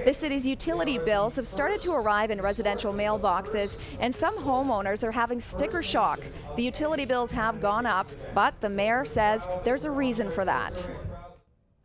The city's utility bills have started to arrive in residential mailboxes, and some homeowners are having sticker shock. The utility bills have gone up, but the mayor says there's a reason for that.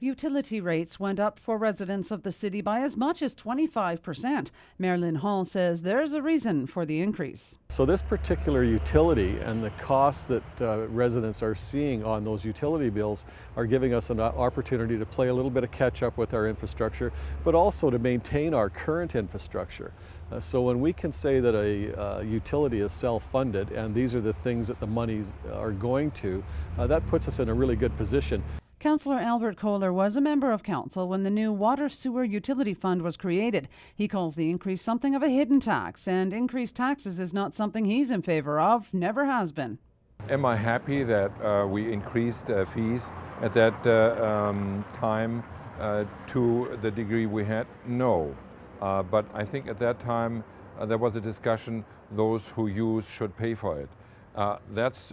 Utility rates went up for residents of the city by as much as 25%. Mayor Lyn Hall says there's a reason for the increase. So this particular utility and the costs that residents are seeing on those utility bills are giving us an opportunity to play a little bit of catch up with our infrastructure, but also to maintain our current infrastructure. So when we can say that a utility is self-funded and these are the things that the monies are going to, that puts us in a really good position. Councillor Albert Koehler was a member of council when the new Water Sewer Utility Fund was created. He calls the increase something of a hidden tax, and increased taxes is not something he's in favor of, never has been. Am I happy that we increased fees at that time to the degree we had? No. But I think at that time there was a discussion, those who use should pay for it. That's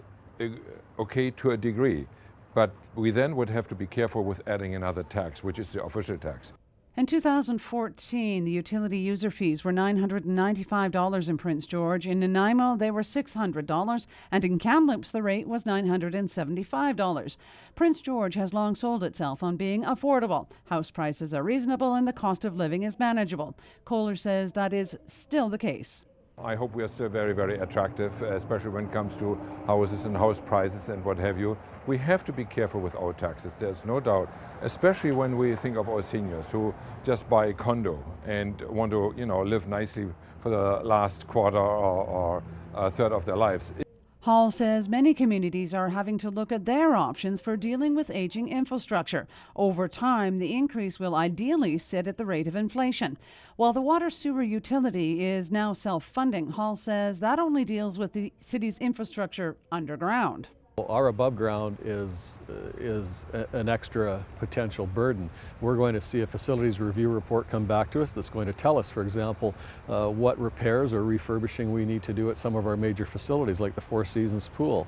okay to a degree. But we then would have to be careful with adding another tax, which is the official tax. In 2014, the utility user fees were $995 in Prince George. In Nanaimo, they were $600, and in Kamloops, the rate was $975. Prince George has long sold itself on being affordable. House prices are reasonable and the cost of living is manageable. Koehler says that is still the case. I hope we are still very, very attractive, especially when it comes to houses and house prices and what have you. We have to be careful with our taxes, there's no doubt, especially when we think of our seniors who just buy a condo and want to, live nicely for the last quarter or a third of their lives. Hall says many communities are having to look at their options for dealing with aging infrastructure. Over time, the increase will ideally sit at the rate of inflation. While the water sewer utility is now self-funding, Hall says that only deals with the city's infrastructure underground. Our above ground is an extra potential burden. We're going to see a facilities review report come back to us that's going to tell us, for example, what repairs or refurbishing we need to do at some of our major facilities like the Four Seasons Pool,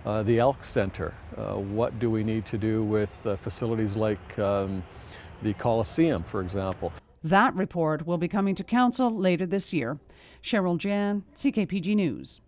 the Elks Center. What do we need to do with facilities like the Coliseum, for example. That report will be coming to council later this year. Cheryl Jan, CKPG News.